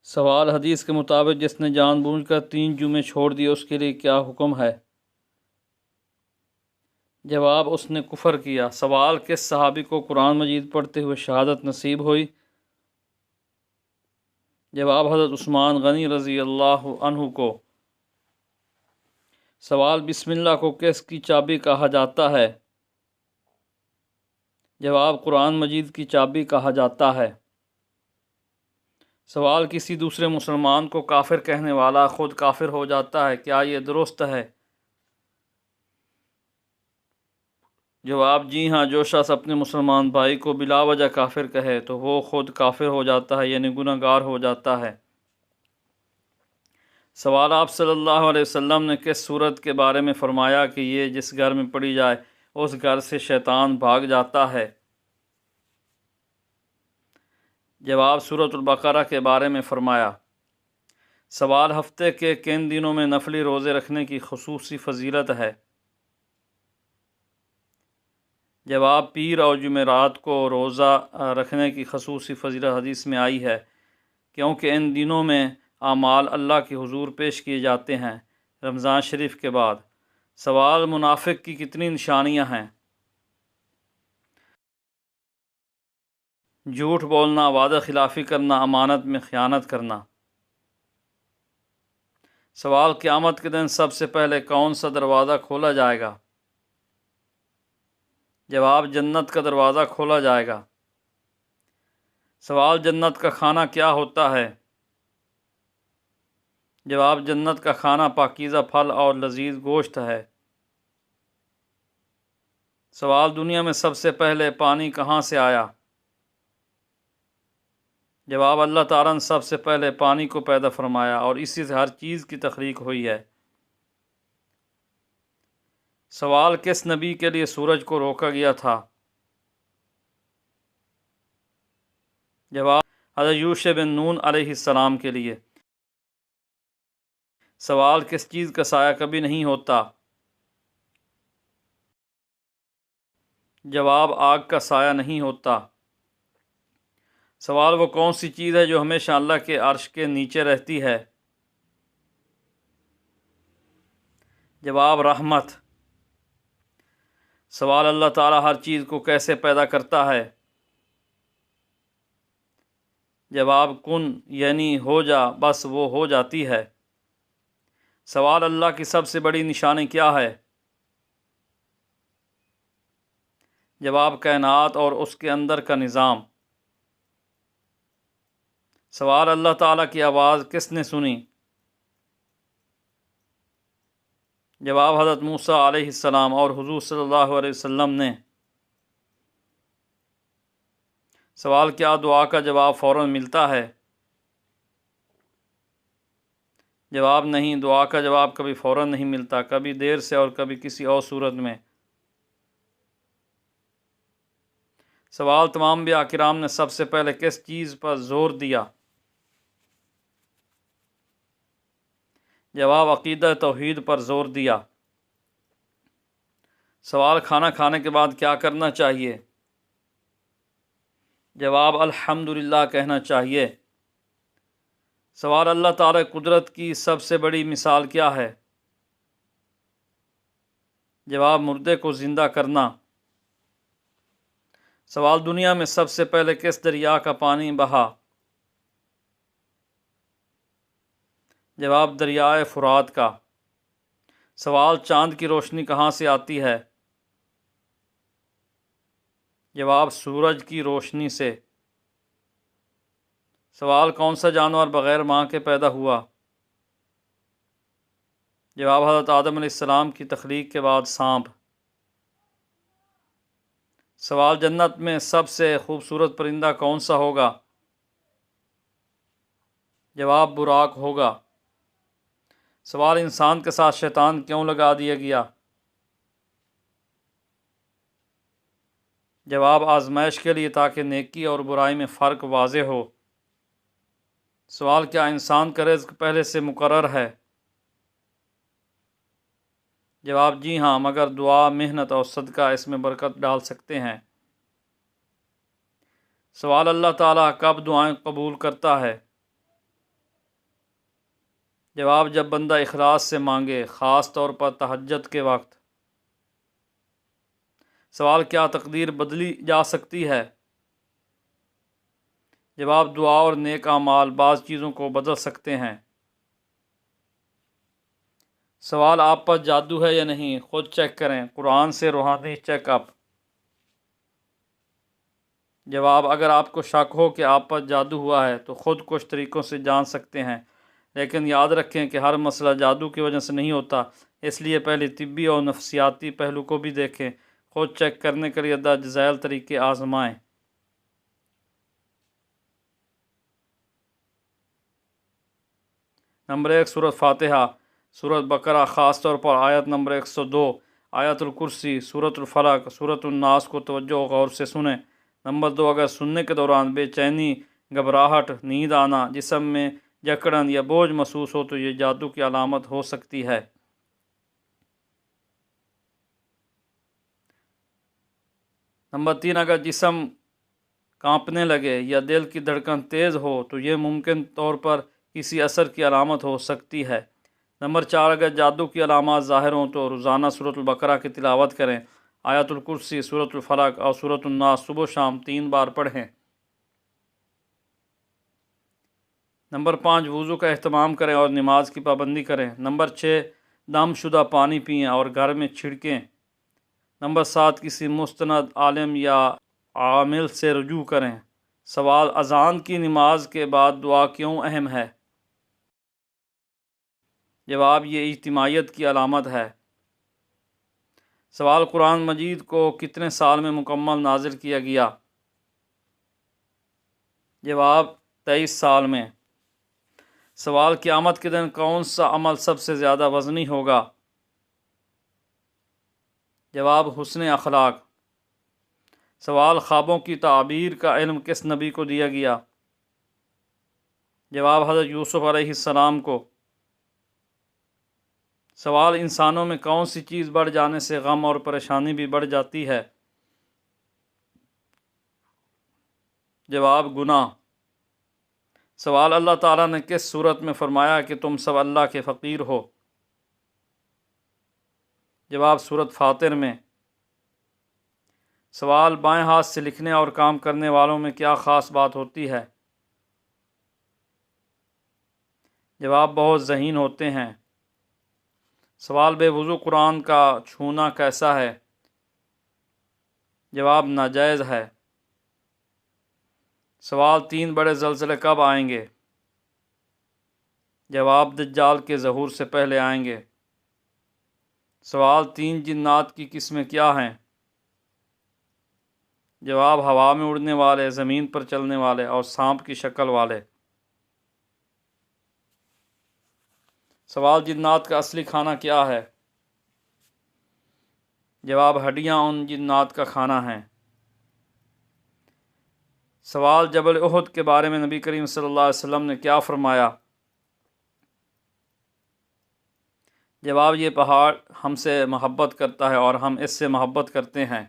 سوال حدیث کے مطابق جس نے جان بوجھ کر 3 جمعے چھوڑ دیے اس کے لیے کیا حکم ہے؟ جواب: اس نے کفر کیا۔ سوال: کس صحابی کو قرآن مجید پڑھتے ہوئے شہادت نصیب ہوئی؟ جواب: حضرت عثمان غنی رضی اللہ عنہ کو۔ سوال: بسم اللہ کو کس کی چابی کہا جاتا ہے؟ جواب: قرآن مجید کی چابی کہا جاتا ہے۔ سوال: کسی دوسرے مسلمان کو کافر کہنے والا خود کافر ہو جاتا ہے، کیا یہ درست ہے؟ جواب: جی ہاں، جو شخص اپنے مسلمان بھائی کو بلا وجہ کافر کہے تو وہ خود کافر ہو جاتا ہے، یعنی گناہ گار ہو جاتا ہے۔ سوال: آپ صلی اللہ علیہ وسلم نے کس سورت کے بارے میں فرمایا کہ یہ جس گھر میں پڑھی جائے اس گھر سے شیطان بھاگ جاتا ہے؟ جواب: سورۃ البقرہ کے بارے میں فرمایا۔ سوال: ہفتے کے کن دنوں میں نفلی روزے رکھنے کی خصوصی فضیلت ہے؟ جواب: پیر اور جمعرات کو روزہ رکھنے کی خصوصی فضیلت حدیث میں آئی ہے، کیونکہ ان دنوں میں اعمال اللہ کے حضور پیش کیے جاتے ہیں رمضان شریف کے بعد۔ سوال: منافق کی کتنی نشانیاں ہیں؟ جھوٹ بولنا، وعدہ خلافی کرنا، امانت میں خیانت کرنا۔ سوال: قیامت کے دن سب سے پہلے کون سا دروازہ کھولا جائے گا؟ جواب: جنت کا دروازہ کھولا جائے گا۔ سوال: جنت کا کھانا کیا ہوتا ہے؟ جواب: جنت کا کھانا پاکیزہ پھل اور لذیذ گوشت ہے۔ سوال: دنیا میں سب سے پہلے پانی کہاں سے آیا؟ جواب: اللہ تعالیٰ نے سب سے پہلے پانی کو پیدا فرمایا اور اسی سے ہر چیز کی تخلیق ہوئی ہے۔ سوال: کس نبی کے لیے سورج کو روکا گیا تھا؟ جواب: حضرت یوشع بن نون علیہ السلام کے لیے۔ سوال: کس چیز کا سایہ کبھی نہیں ہوتا؟ جواب: آگ کا سایہ نہیں ہوتا۔ سوال: وہ کون سی چیز ہے جو ہمیشہ اللہ کے عرش کے نیچے رہتی ہے؟ جواب: رحمت۔ سوال: اللہ تعالیٰ ہر چیز کو کیسے پیدا کرتا ہے؟ جواب: کن یعنی ہو جا، بس وہ ہو جاتی ہے۔ سوال: اللہ کی سب سے بڑی نشانی کیا ہے؟ جواب: کائنات اور اس کے اندر کا نظام۔ سوال: اللہ تعالیٰ کی آواز کس نے سنی؟ جواب: حضرت موسیٰ علیہ السلام اور حضور صلی اللہ علیہ وسلم نے۔ سوال: کیا دعا کا جواب فوراً ملتا ہے؟ جواب: نہیں، دعا کا جواب کبھی فوراً نہیں ملتا، کبھی دیر سے اور کبھی کسی اور صورت میں۔ سوال: تمام انبیاء کرام نے سب سے پہلے کس چیز پر زور دیا؟ جواب: عقیدہ توحید پر زور دیا۔ سوال: کھانا کھانے کے بعد کیا کرنا چاہیے؟ جواب: الحمدللہ کہنا چاہیے۔ سوال: اللہ تعالیٰ کی قدرت کی سب سے بڑی مثال کیا ہے؟ جواب: مردے کو زندہ کرنا۔ سوال: دنیا میں سب سے پہلے کس دریا کا پانی بہا؟ جواب: دریائے فرات کا۔ سوال: چاند کی روشنی کہاں سے آتی ہے؟ جواب: سورج کی روشنی سے۔ سوال: کون سا جانور بغیر ماں کے پیدا ہوا؟ جواب: حضرت آدم علیہ السلام کی تخلیق کے بعد سانپ۔ سوال: جنت میں سب سے خوبصورت پرندہ کون سا ہوگا؟ جواب: براق ہوگا۔ سوال: انسان کے ساتھ شیطان کیوں لگا دیا گیا؟ جواب: آزمائش کے لیے تاکہ نیکی اور برائی میں فرق واضح ہو۔ سوال: کیا انسان کا رزق پہلے سے مقرر ہے؟ جواب: جی ہاں، مگر دعا، محنت اور صدقہ اس میں برکت ڈال سکتے ہیں۔ سوال: اللہ تعالیٰ کب دعائیں قبول کرتا ہے؟ جواب: جب بندہ اخلاص سے مانگے، خاص طور پر تہجد کے وقت۔ سوال: کیا تقدیر بدلی جا سکتی ہے؟ جواب: دعا اور نیک اعمال بعض چیزوں کو بدل سکتے ہیں۔ سوال: آپ پر جادو ہے یا نہیں؟ خود چیک کریں۔ قرآن سے روحانی چیک اپ۔ جواب: اگر آپ کو شک ہو کہ آپ پر جادو ہوا ہے تو خود کچھ طریقوں سے جان سکتے ہیں، لیکن یاد رکھیں کہ ہر مسئلہ جادو کی وجہ سے نہیں ہوتا، اس لیے پہلے طبی اور نفسیاتی پہلو کو بھی دیکھیں۔ خود چیک کرنے کے لیے درج ذیل طریقے آزمائیں۔ نمبر 1، سورۃ فاتحہ، سورۃ بقرہ، خاص طور پر آیت نمبر 102، آیت الکرسی، سورۃ الفلق، سورۃ الناس کو توجہ و غور سے سنیں۔ نمبر 2، اگر سننے کے دوران بے چینی، گھبراہٹ، نیند آنا، جسم میں جکڑن یا بوجھ محسوس ہو تو یہ جادو کی علامت ہو سکتی ہے۔ نمبر 3، اگر جسم کانپنے لگے یا دل کی دھڑکن تیز ہو تو یہ ممکن طور پر کسی اثر کی علامت ہو سکتی ہے۔ نمبر 4، اگر جادو کی علامات ظاہر ہوں تو روزانہ سورۃ البقرہ کی تلاوت کریں، آیت الکرسی، سورۃ الفلق اور سورۃ الناس صبح و شام 3 بار پڑھیں۔ نمبر 5، وضو کا اہتمام کریں اور نماز کی پابندی کریں۔ نمبر 6، دم شدہ پانی پئیں اور گھر میں چھڑکیں۔ نمبر 7، کسی مستند عالم یا عامل سے رجوع کریں۔ سوال: اذان کی نماز کے بعد دعا کیوں اہم ہے؟ جواب: یہ اجتماعیت کی علامت ہے۔ سوال: قرآن مجید کو کتنے سال میں مکمل نازل کیا گیا؟ جواب: 23 سال میں۔ سوال: قیامت کے دن کون سا عمل سب سے زیادہ وزنی ہوگا؟ جواب: حسن اخلاق۔ سوال: خوابوں کی تعبیر کا علم کس نبی کو دیا گیا؟ جواب: حضرت یوسف علیہ السلام کو۔ سوال: انسانوں میں کون سی چیز بڑھ جانے سے غم اور پریشانی بھی بڑھ جاتی ہے؟ جواب: گناہ۔ سوال: اللہ تعالیٰ نے کس صورت میں فرمایا کہ تم سب اللہ کے فقیر ہو؟ جواب: سورۃ فاطر میں۔ سوال: بائیں ہاتھ سے لکھنے اور کام کرنے والوں میں کیا خاص بات ہوتی ہے؟ جواب: بہت ذہین ہوتے ہیں۔ سوال: بے وضو قرآن کا چھونا کیسا ہے؟ جواب: ناجائز ہے۔ سوال: 3 بڑے زلزلے کب آئیں گے؟ جواب: دجال کے ظہور سے پہلے آئیں گے۔ سوال: 3 جنات کی قسمیں کیا ہیں؟ جواب: ہوا میں اڑنے والے، زمین پر چلنے والے اور سانپ کی شکل والے۔ سوال: جنات کا اصلی کھانا کیا ہے؟ جواب: ہڈیاں ان جنات کا کھانا ہیں۔ سوال: جبل احد کے بارے میں نبی کریم صلی اللہ علیہ وسلم نے کیا فرمایا؟ جواب: یہ پہاڑ ہم سے محبت کرتا ہے اور ہم اس سے محبت کرتے ہیں۔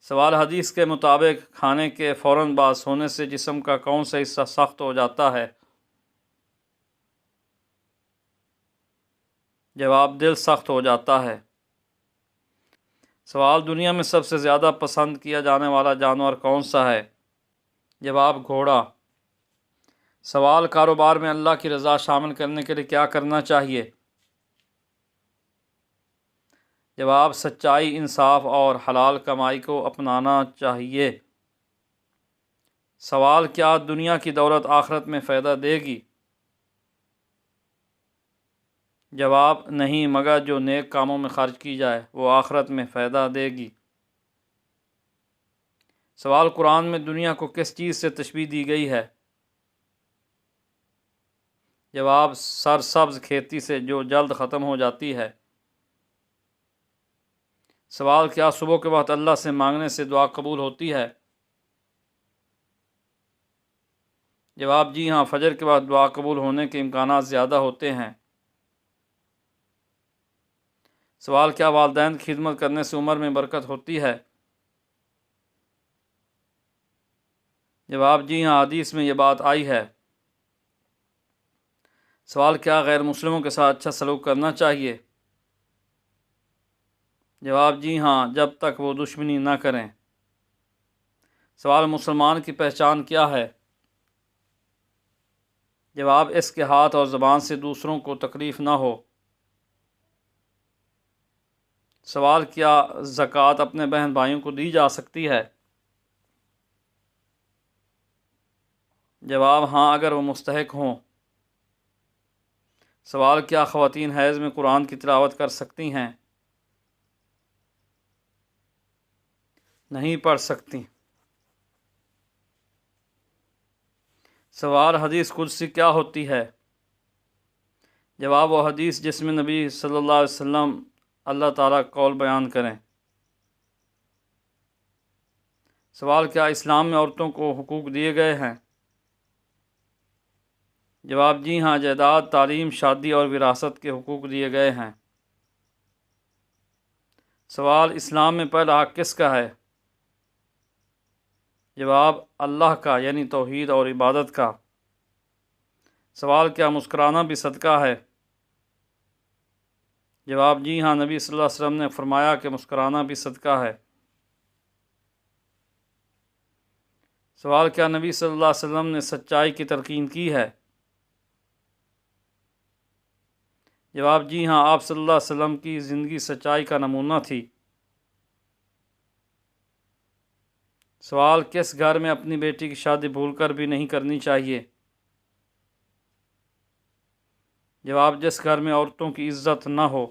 سوال: حدیث کے مطابق کھانے کے فوراً بعد سونے سے جسم کا کون سا حصہ سخت ہو جاتا ہے؟ جواب: دل سخت ہو جاتا ہے۔ سوال: دنیا میں سب سے زیادہ پسند کیا جانے والا جانور کون سا ہے؟ جواب: گھوڑا۔ سوال: کاروبار میں اللہ کی رضا شامل کرنے کے لیے کیا کرنا چاہیے؟ جواب: سچائی، انصاف اور حلال کمائی کو اپنانا چاہیے۔ سوال: کیا دنیا کی دولت آخرت میں فائدہ دے گی؟ جواب: نہیں، مگر جو نیک کاموں میں خرچ کی جائے وہ آخرت میں فائدہ دے گی۔ سوال: قرآن میں دنیا کو کس چیز سے تشبیہ دی گئی ہے؟ جواب: سرسبز کھیتی سے جو جلد ختم ہو جاتی ہے۔ سوال: کیا صبح کے وقت اللہ سے مانگنے سے دعا قبول ہوتی ہے؟ جواب: جی ہاں، فجر کے بعد دعا قبول ہونے کے امکانات زیادہ ہوتے ہیں۔ سوال: کیا والدین کی خدمت کرنے سے عمر میں برکت ہوتی ہے؟ جواب: جی ہاں، حدیث میں یہ بات آئی ہے۔ سوال: کیا غیر مسلموں کے ساتھ اچھا سلوک کرنا چاہیے؟ جواب: جی ہاں، جب تک وہ دشمنی نہ کریں۔ سوال: مسلمان کی پہچان کیا ہے؟ جواب: اس کے ہاتھ اور زبان سے دوسروں کو تکلیف نہ ہو۔ سوال: کیا زکوٰۃ اپنے بہن بھائیوں کو دی جا سکتی ہے؟ جواب: ہاں، اگر وہ مستحق ہوں۔ سوال: کیا خواتین حیض میں قرآن کی تلاوت کر سکتی ہیں؟ نہیں پڑھ سکتی۔ سوال: حدیث قدسی کیا ہوتی ہے؟ جواب: وہ حدیث جس میں نبی صلی اللہ علیہ وسلم اللہ تعالیٰ کا قول بیان کریں۔ سوال: کیا اسلام میں عورتوں کو حقوق دیے گئے ہیں؟ جواب: جی ہاں، جائیداد، تعلیم، شادی اور وراثت کے حقوق دیے گئے ہیں۔ سوال: اسلام میں پہلا حق کس کا ہے؟ جواب: اللہ کا، یعنی توحید اور عبادت کا۔ سوال: کیا مسکرانا بھی صدقہ ہے؟ جواب: جی ہاں، نبی صلی اللہ علیہ وسلم نے فرمایا کہ مسکرانا بھی صدقہ ہے۔ سوال: کیا نبی صلی اللہ علیہ وسلم نے سچائی کی تلقین کی ہے؟ جواب: جی ہاں، آپ صلی اللہ علیہ وسلم کی زندگی سچائی کا نمونہ تھی۔ سوال: کس گھر میں اپنی بیٹی کی شادی بھول کر بھی نہیں کرنی چاہیے؟ جواب: جس گھر میں عورتوں کی عزت نہ ہو۔